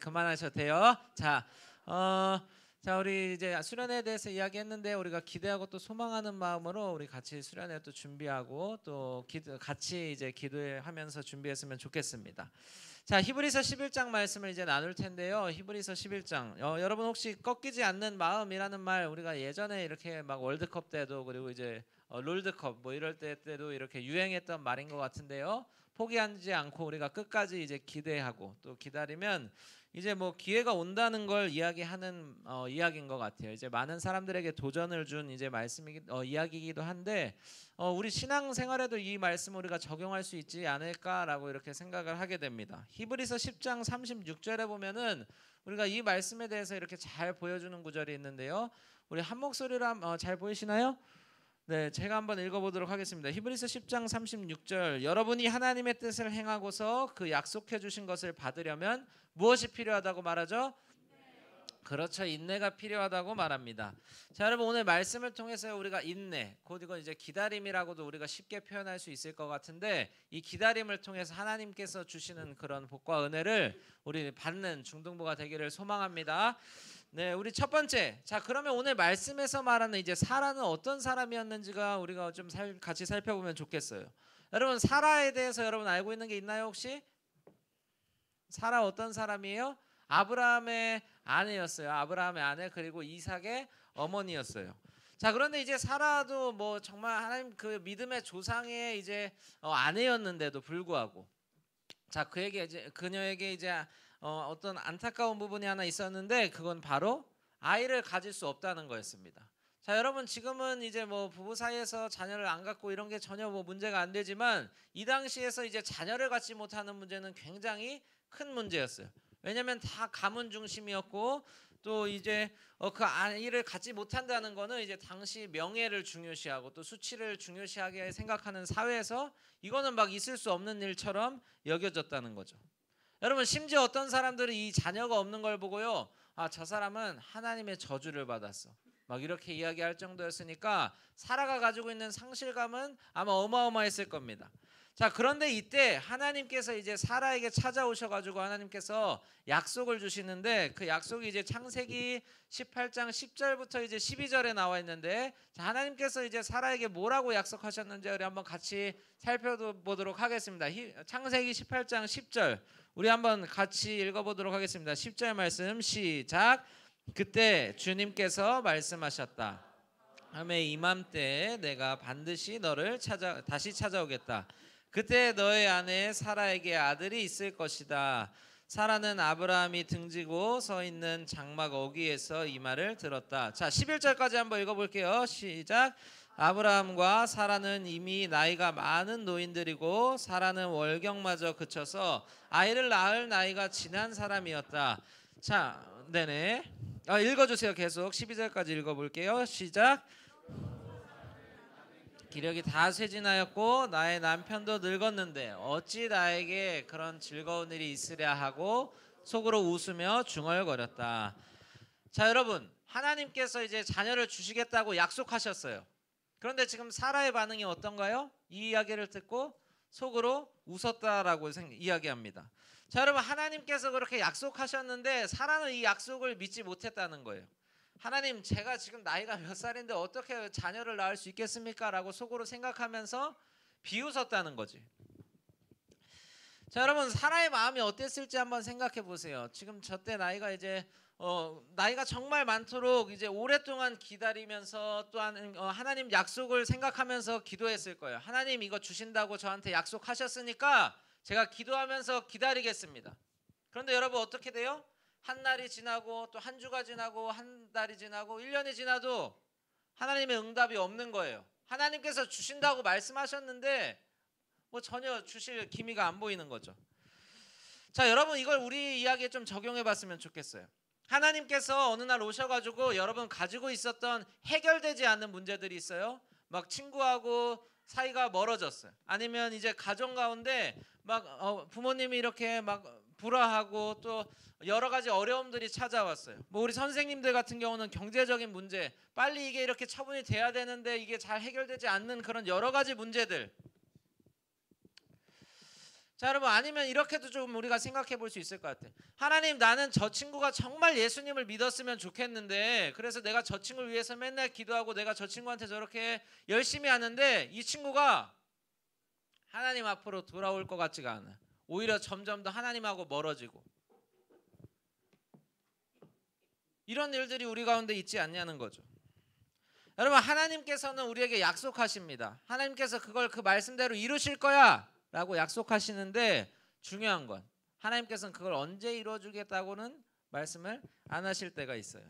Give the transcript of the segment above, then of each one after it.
그만하셔도 돼요. 자, 우리 이제 수련회에 대해서 이야기했는데 우리가 기대하고 또 소망하는 마음으로 우리 같이 수련회 또 준비하고 또 같이 이제 기도하면서 준비했으면 좋겠습니다. 자, 히브리서 11장 말씀을 이제 나눌 텐데요. 히브리서 11장. 여러분 혹시 꺾이지 않는 마음이라는 말 우리가 예전에 이렇게 막 월드컵 때도 그리고 이제 롤드컵 뭐 이럴 때도 이렇게 유행했던 말인 것 같은데요. 포기하지 않고 우리가 끝까지 이제 기대하고 또 기다리면 이제 뭐 기회가 온다는 걸 이야기하는 이야기인 것 같아요. 이제 많은 사람들에게 도전을 준 이제 이야기이기도 한데 우리 신앙 생활에도 이 말씀을 우리가 적용할 수 있지 않을까라고 이렇게 생각을 하게 됩니다. 히브리서 10장 36절에 보면은 우리가 이 말씀에 대해서 이렇게 잘 보여주는 구절이 있는데요. 우리 한 목소리로 잘 보이시나요? 네, 제가 한번 읽어보도록 하겠습니다. 히브리서 10장 36절. 여러분이 하나님의 뜻을 행하고서 그 약속해 주신 것을 받으려면 무엇이 필요하다고 말하죠? 그렇죠. 인내가 필요하다고 말합니다. 자, 여러분 오늘 말씀을 통해서 우리가 인내, 곧 이건 이제 기다림이라고도 우리가 쉽게 표현할 수 있을 것 같은데 이 기다림을 통해서 하나님께서 주시는 그런 복과 은혜를 우리 받는 중등부가 되기를 소망합니다. 네, 우리 첫 번째. 자, 그러면 오늘 말씀에서 말하는 이제 사라는 어떤 사람이었는지가 우리가 좀 같이 살펴보면 좋겠어요. 여러분 사라에 대해서 여러분 알고 있는 게 있나요 혹시? 사라 어떤 사람이에요? 아브라함의 아내였어요. 아브라함의 아내 그리고 이삭의 어머니였어요. 자, 그런데 이제 사라도 뭐 정말 하나님 그 믿음의 조상의 이제 아내였는데도 불구하고 자, 그녀에게 이제 어떤 안타까운 부분이 하나 있었는데 그건 바로 아이를 가질 수 없다는 거였습니다. 자, 여러분 지금은 이제 뭐 부부 사이에서 자녀를 안 갖고 이런 게 전혀 뭐 문제가 안 되지만 이 당시에서 이제 자녀를 갖지 못하는 문제는 굉장히 큰 문제였어요. 왜냐하면 다 가문 중심이었고 또 이제 그 아이를 갖지 못한다는 거는 이제 당시 명예를 중요시하고 또 수치를 중요시하게 생각하는 사회에서 이거는 막 있을 수 없는 일처럼 여겨졌다는 거죠. 여러분 심지어 어떤 사람들은 이 자녀가 없는 걸 보고요, 아, 저 사람은 하나님의 저주를 받았어, 막 이렇게 이야기할 정도였으니까 사라가 가지고 있는 상실감은 아마 어마어마했을 겁니다. 자, 그런데 이때 하나님께서 이제 사라에게 찾아오셔가지고 하나님께서 약속을 주시는데 그 약속이 이제 창세기 18장 10절부터 이제 12절에 나와 있는데 자, 하나님께서 이제 사라에게 뭐라고 약속하셨는지 우리 한번 같이 살펴보도록 하겠습니다. 창세기 18장 10절 우리 한번 같이 읽어보도록 하겠습니다. 10절 말씀 시작. 그때 주님께서 말씀하셨다. 다음에 이맘때에 내가 반드시 너를 다시 찾아오겠다. 그때 너의 아내 사라에게 아들이 있을 것이다. 사라는 아브라함이 등지고 서 있는 장막 어귀에서 이 말을 들었다. 자, 11절까지 한번 읽어볼게요. 시작. 아브라함과 사라는 이미 나이가 많은 노인들이고 사라는 월경마저 그쳐서 아이를 낳을 나이가 지난 사람이었다. 자, 네네. 읽어주세요. 계속 12절까지 읽어볼게요. 시작. 기력이 다 쇠진하였고 나의 남편도 늙었는데 어찌 나에게 그런 즐거운 일이 있으랴 하고 속으로 웃으며 중얼거렸다. 자, 여러분 하나님께서 이제 자녀를 주시겠다고 약속하셨어요. 그런데 지금 사라의 반응이 어떤가요? 이 이야기를 듣고 속으로 웃었다라고 이야기합니다. 자, 여러분 하나님께서 그렇게 약속하셨는데 사라는 이 약속을 믿지 못했다는 거예요. 하나님, 제가 지금 나이가 몇 살인데 어떻게 자녀를 낳을 수 있겠습니까? 라고 속으로 생각하면서 비웃었다는 거지. 자, 여러분 사라의 마음이 어땠을지 한번 생각해 보세요. 지금 저때 나이가 이제 나이가 정말 많도록 이제 오랫동안 기다리면서 또한 하나님 약속을 생각하면서 기도했을 거예요. 하나님 이거 주신다고 저한테 약속하셨으니까 제가 기도하면서 기다리겠습니다. 그런데 여러분 어떻게 돼요? 한 날이 지나고 또 한 주가 지나고 한 달이 지나고 1년이 지나도 하나님의 응답이 없는 거예요. 하나님께서 주신다고 말씀하셨는데 뭐 전혀 주실 기미가 안 보이는 거죠. 자, 여러분 이걸 우리 이야기에 좀 적용해 봤으면 좋겠어요. 하나님께서 어느 날 오셔가지고 여러분 가지고 있었던 해결되지 않는 문제들이 있어요. 막 친구하고 사이가 멀어졌어요. 아니면 이제 가정 가운데 막 부모님이 이렇게 막 불화하고 또 여러 가지 어려움들이 찾아왔어요. 뭐 우리 선생님들 같은 경우는 경제적인 문제, 빨리 이게 이렇게 처분이 돼야 되는데 이게 잘 해결되지 않는 그런 여러 가지 문제들. 자, 여러분, 아니면 이렇게도 좀 우리가 생각해 볼 수 있을 것 같아요. 하나님, 나는 저 친구가 정말 예수님을 믿었으면 좋겠는데, 그래서 내가 저 친구를 위해서 맨날 기도하고 내가 저 친구한테 저렇게 열심히 하는데 이 친구가 하나님 앞으로 돌아올 것 같지가 않아. 오히려 점점 더 하나님하고 멀어지고, 이런 일들이 우리 가운데 있지 않냐는 거죠. 여러분, 하나님께서는 우리에게 약속하십니다. 하나님께서 그걸 그 말씀대로 이루실 거야 라고 약속하시는데, 중요한 건 하나님께서는 그걸 언제 이루어주겠다고는 말씀을 안 하실 때가 있어요.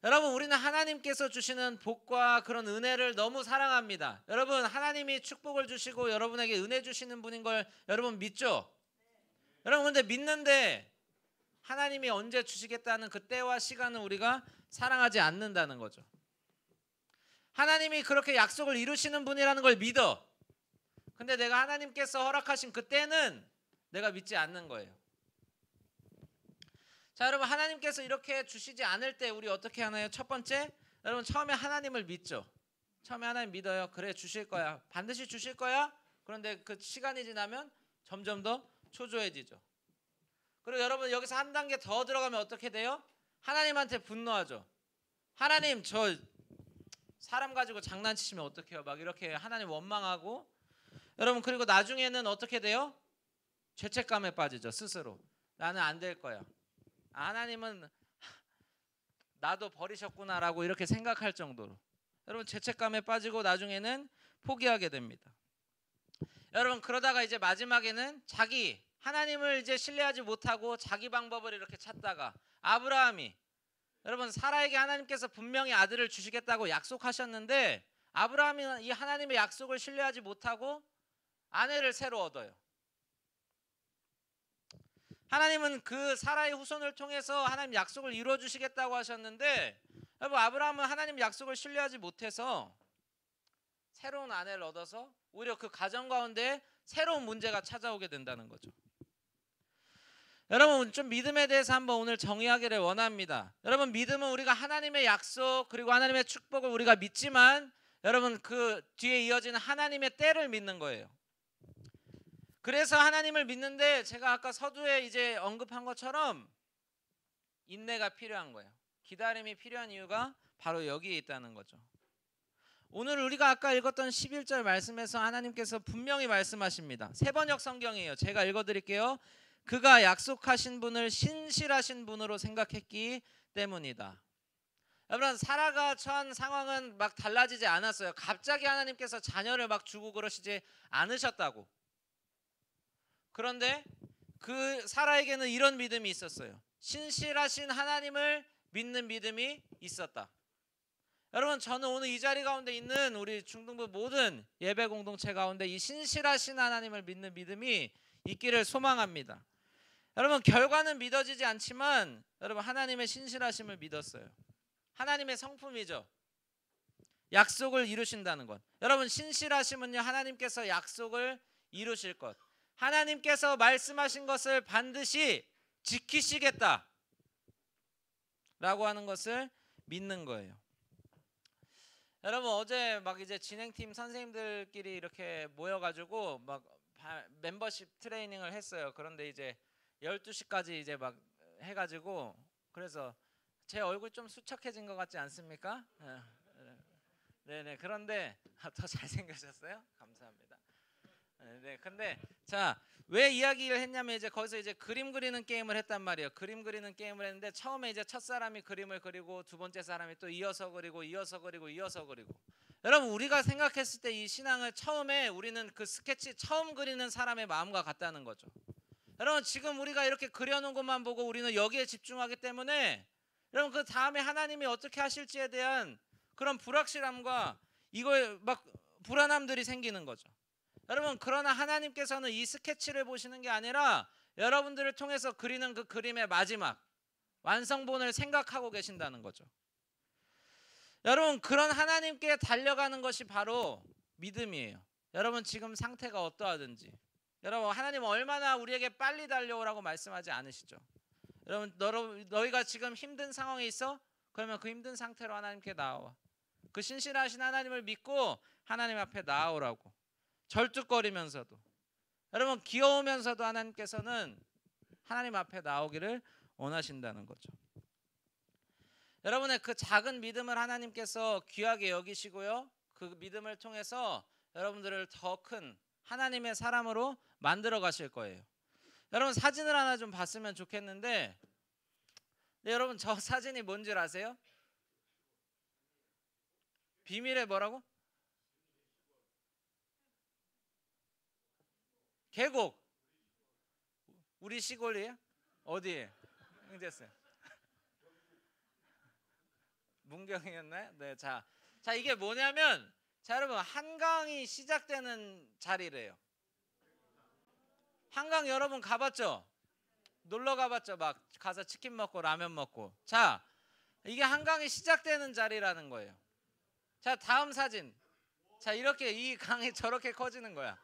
여러분, 우리는 하나님께서 주시는 복과 그런 은혜를 너무 사랑합니다. 여러분, 하나님이 축복을 주시고 여러분에게 은혜 주시는 분인 걸 여러분 믿죠? 여러분, 근데 믿는데 하나님이 언제 주시겠다는 그 때와 시간은 우리가 사랑하지 않는다는 거죠. 하나님이 그렇게 약속을 이루시는 분이라는 걸 믿어. 근데 내가 하나님께서 허락하신 그 때는 내가 믿지 않는 거예요. 자, 여러분, 하나님께서 이렇게 주시지 않을 때 우리 어떻게 하나요? 첫 번째, 여러분, 처음에 하나님을 믿죠. 처음에 하나님 믿어요. 그래, 주실 거야. 반드시 주실 거야. 그런데 그 시간이 지나면 점점 더 초조해지죠. 그리고 여러분, 여기서 한 단계 더 들어가면 어떻게 돼요? 하나님한테 분노하죠. 하나님, 저 사람 가지고 장난치시면 어떡해요? 막 이렇게 하나님 원망하고, 여러분, 그리고 나중에는 어떻게 돼요? 죄책감에 빠지죠. 스스로. 나는 안 될 거야. 하나님은 나도 버리셨구나라고 이렇게 생각할 정도로, 여러분, 죄책감에 빠지고 나중에는 포기하게 됩니다. 여러분, 그러다가 이제 마지막에는 하나님을 이제 신뢰하지 못하고 자기 방법을 이렇게 찾다가, 아브라함이, 여러분, 사라에게 하나님께서 분명히 아들을 주시겠다고 약속하셨는데 아브라함이 이 하나님의 약속을 신뢰하지 못하고 아내를 새로 얻어요. 하나님은 그 사라의 후손을 통해서 하나님 약속을 이루어 주시겠다고 하셨는데, 여러분, 아브라함은 하나님 약속을 신뢰하지 못해서 새로운 아내를 얻어서 오히려 그 가정 가운데 새로운 문제가 찾아오게 된다는 거죠. 여러분, 좀 믿음에 대해서 한번 오늘 정의하기를 원합니다. 여러분, 믿음은 우리가 하나님의 약속 그리고 하나님의 축복을 우리가 믿지만, 여러분, 그 뒤에 이어지는 하나님의 때를 믿는 거예요. 그래서 하나님을 믿는데 제가 아까 서두에 이제 언급한 것처럼 인내가 필요한 거예요. 기다림이 필요한 이유가 바로 여기에 있다는 거죠. 오늘 우리가 아까 읽었던 11절 말씀에서 하나님께서 분명히 말씀하십니다. 세번역 성경이에요. 제가 읽어드릴게요. 그가 약속하신 분을 신실하신 분으로 생각했기 때문이다. 여러분, 사라가 처한 상황은 막 달라지지 않았어요. 갑자기 하나님께서 자녀를 막 주고 그러시지 않으셨다고. 그런데 그 사라에게는 이런 믿음이 있었어요. 신실하신 하나님을 믿는 믿음이 있었다. 여러분, 저는 오늘 이 자리 가운데 있는 우리 중등부 모든 예배 공동체 가운데 이 신실하신 하나님을 믿는 믿음이 있기를 소망합니다. 여러분, 결과는 믿어지지 않지만 여러분, 하나님의 신실하심을 믿었어요. 하나님의 성품이죠. 약속을 이루신다는 것. 여러분, 신실하심은요, 하나님께서 약속을 이루실 것, 하나님께서 말씀하신 것을 반드시 지키시겠다 라고 하는 것을 믿는 거예요. 여러분, 어제 막 이제 진행팀 선생님들끼리 이렇게 모여가지고 막 멤버십 트레이닝을 했어요. 그런데 이제 12시까지 이제 막 해가지고, 그래서 제 얼굴 좀 수척해진 것 같지 않습니까? 네네. 그런데 더 잘생겨졌어요? 감사합니다. 네, 근데 자, 왜 이야기를 했냐면 이제 거기서 이제 그림 그리는 게임을 했단 말이에요. 그림 그리는 게임을 했는데 처음에 이제 첫 사람이 그림을 그리고 두 번째 사람이 또 이어서 그리고 이어서 그리고 이어서 그리고. 여러분, 우리가 생각했을 때 이 신앙을 처음에 우리는 그 스케치 처음 그리는 사람의 마음과 같다는 거죠. 여러분, 지금 우리가 이렇게 그려놓은 것만 보고 우리는 여기에 집중하기 때문에 여러분, 그 다음에 하나님이 어떻게 하실지에 대한 그런 불확실함과 이거에 막 불안함들이 생기는 거죠. 여러분, 그러나 하나님께서는 이 스케치를 보시는 게 아니라 여러분들을 통해서 그리는 그 그림의 마지막 완성본을 생각하고 계신다는 거죠. 여러분, 그런 하나님께 달려가는 것이 바로 믿음이에요. 여러분, 지금 상태가 어떠하든지, 여러분, 하나님은 얼마나 우리에게 빨리 달려오라고 말씀하지 않으시죠? 여러분, 너희가 지금 힘든 상황에 있어? 그러면 그 힘든 상태로 하나님께 나아와. 그 신실하신 하나님을 믿고 하나님 앞에 나아오라고. 절뚝거리면서도. 여러분 귀여우면서도 하나님께서는 하나님 앞에 나오기를 원하신다는 거죠. 여러분의 그 작은 믿음을 하나님께서 귀하게 여기시고요. 그 믿음을 통해서 여러분들을 더 큰 하나님의 사람으로 만들어 가실 거예요. 여러분 사진을 하나 좀 봤으면 좋겠는데, 네, 여러분 저 사진이 뭔지 아세요? 비밀의 뭐라고? 계곡. 우리 시골이에요? 어디에? 형제쌤. 문경이었나요? 네, 자 이게 뭐냐면, 자 여러분 한강이 시작되는 자리래요. 한강 여러분 가봤죠? 놀러 가봤죠? 막 가서 치킨 먹고 라면 먹고. 자 이게 한강이 시작되는 자리라는 거예요. 자 다음 사진. 자 이렇게 이 강이 저렇게 커지는 거야.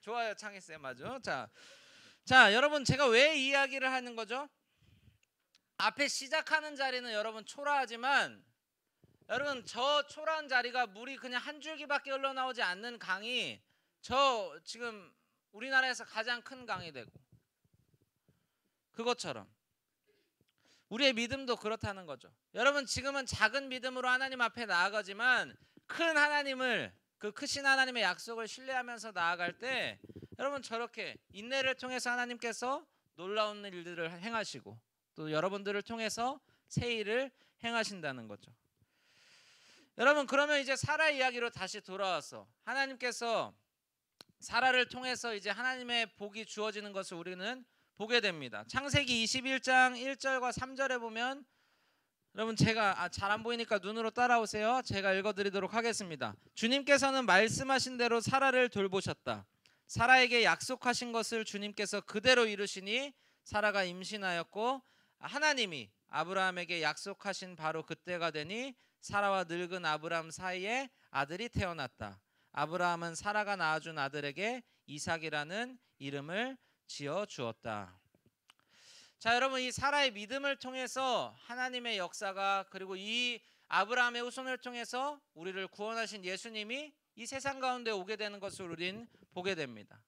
좋아요 창희쌤 아주. 자 여러분 제가 왜 이 이야기를 하는 거죠? 앞에 시작하는 자리는 여러분 초라하지만, 여러분 저 초라한 자리가 물이 그냥 한 줄기밖에 흘러나오지 않는 강이 저 지금 우리나라에서 가장 큰 강이 되고, 그것처럼 우리의 믿음도 그렇다는 거죠. 여러분 지금은 작은 믿음으로 하나님 앞에 나아가지만 큰 하나님을, 그 크신 하나님의 약속을 신뢰하면서 나아갈 때 여러분 저렇게 인내를 통해서 하나님께서 놀라운 일들을 행하시고 또 여러분들을 통해서 새 일을 행하신다는 거죠. 여러분 그러면 이제 사라 이야기로 다시 돌아와서 하나님께서 사라를 통해서 이제 하나님의 복이 주어지는 것을 우리는 보게 됩니다. 창세기 21장 1절과 3절에 보면, 여러분 제가 잘 안 보이니까 눈으로 따라오세요. 제가 읽어드리도록 하겠습니다. 주님께서는 말씀하신 대로 사라를 돌보셨다. 사라에게 약속하신 것을 주님께서 그대로 이루시니 사라가 임신하였고, 하나님이 아브라함에게 약속하신 바로 그때가 되니 사라와 늙은 아브라함 사이에 아들이 태어났다. 아브라함은 사라가 낳아준 아들에게 이삭이라는 이름을 지어 주었다. 자 여러분 이 사라의 믿음을 통해서 하나님의 역사가, 그리고 이 아브라함의 후손을 통해서 우리를 구원하신 예수님이 이 세상 가운데 오게 되는 것을 우린 보게 됩니다.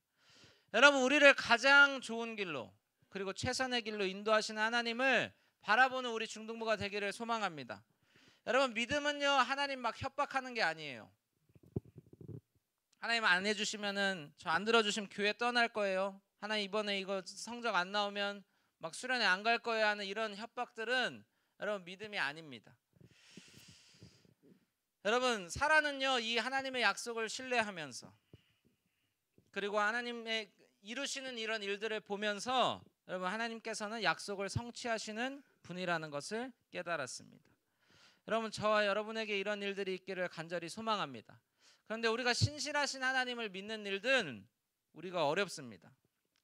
여러분 우리를 가장 좋은 길로, 그리고 최선의 길로 인도하시는 하나님을 바라보는 우리 중등부가 되기를 소망합니다. 여러분 믿음은요 하나님 막 협박하는 게 아니에요. 하나님 안 해주시면은, 저 안 들어주시면 교회 떠날 거예요. 하나님 이번에 이거 성적 안 나오면 막 수련회 안 갈 거예요 하는 이런 협박들은 여러분 믿음이 아닙니다. 여러분 사라는요 이 하나님의 약속을 신뢰하면서, 그리고 하나님의 이루시는 이런 일들을 보면서 여러분 하나님께서는 약속을 성취하시는 분이라는 것을 깨달았습니다. 여러분 저와 여러분에게 이런 일들이 있기를 간절히 소망합니다. 그런데 우리가 신실하신 하나님을 믿는 일들은 우리가 어렵습니다.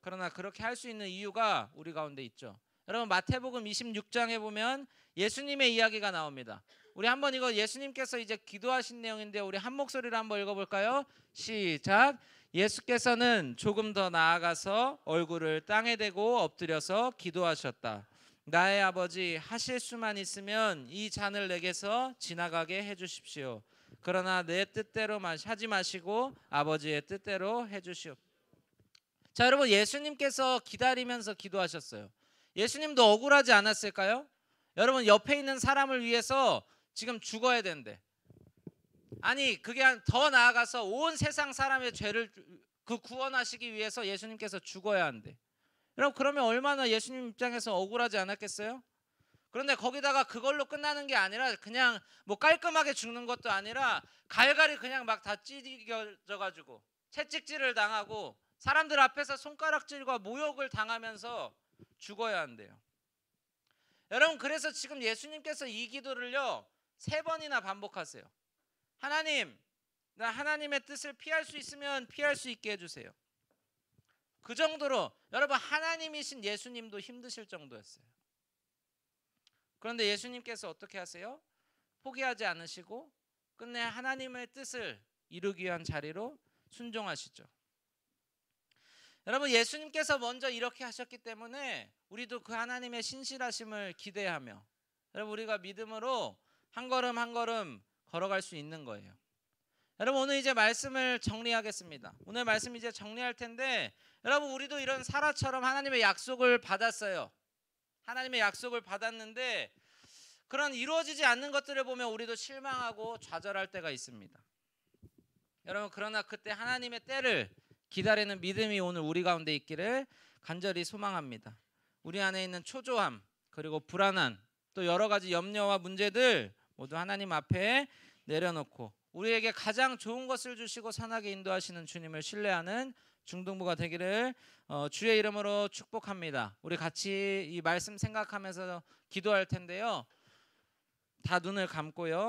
그러나 그렇게 할 수 있는 이유가 우리 가운데 있죠. 여러분 마태복음 26장에 보면 예수님의 이야기가 나옵니다. 우리 한번 이거 예수님께서 이제 기도하신 내용인데 우리 한 목소리로 한번 읽어볼까요? 시작. 예수께서는 조금 더 나아가서 얼굴을 땅에 대고 엎드려서 기도하셨다. 나의 아버지, 하실 수만 있으면 이 잔을 내게서 지나가게 해주십시오. 그러나 내 뜻대로 하지 마시고 아버지의 뜻대로 해주시오. 자 여러분 예수님께서 기다리면서 기도하셨어요. 예수님도 억울하지 않았을까요? 여러분 옆에 있는 사람을 위해서 지금 죽어야 된대. 아니 그게 더 나아가서 온 세상 사람의 죄를 구원하시기 위해서 예수님께서 죽어야 한대. 여러분 그러면 얼마나 예수님 입장에서 억울하지 않았겠어요? 그런데 거기다가 그걸로 끝나는 게 아니라 그냥 뭐 깔끔하게 죽는 것도 아니라 갈갈이 그냥 막 다 찢겨져가지고 채찍질을 당하고 사람들 앞에서 손가락질과 모욕을 당하면서 죽어야 한대요. 여러분 그래서 지금 예수님께서 이 기도를요 3번이나 반복하세요. 하나님, 나 하나님의 뜻을 피할 수 있으면 피할 수 있게 해주세요. 그 정도로 여러분 하나님이신 예수님도 힘드실 정도였어요. 그런데 예수님께서 어떻게 하세요? 포기하지 않으시고 끝내 하나님의 뜻을 이루기 위한 자리로 순종하시죠. 여러분 예수님께서 먼저 이렇게 하셨기 때문에 우리도 그 하나님의 신실하심을 기대하며 여러분 우리가 믿음으로 한 걸음 한 걸음 걸어갈 수 있는 거예요. 여러분 오늘 이제 말씀을 정리하겠습니다. 오늘 말씀 이제 정리할 텐데 여러분 우리도 이런 사라처럼 하나님의 약속을 받았어요. 하나님의 약속을 받았는데 그런 이루어지지 않는 것들을 보면 우리도 실망하고 좌절할 때가 있습니다. 여러분 그러나 그때 하나님의 때를 기다리는 믿음이 오늘 우리 가운데 있기를 간절히 소망합니다. 우리 안에 있는 초조함 그리고 불안한 또 여러 가지 염려와 문제들 모두 하나님 앞에 내려놓고 우리에게 가장 좋은 것을 주시고 선하게 인도하시는 주님을 신뢰하는 중등부가 되기를 주의 이름으로 축복합니다. 우리 같이 이 말씀 생각하면서 기도할 텐데요. 다 눈을 감고요.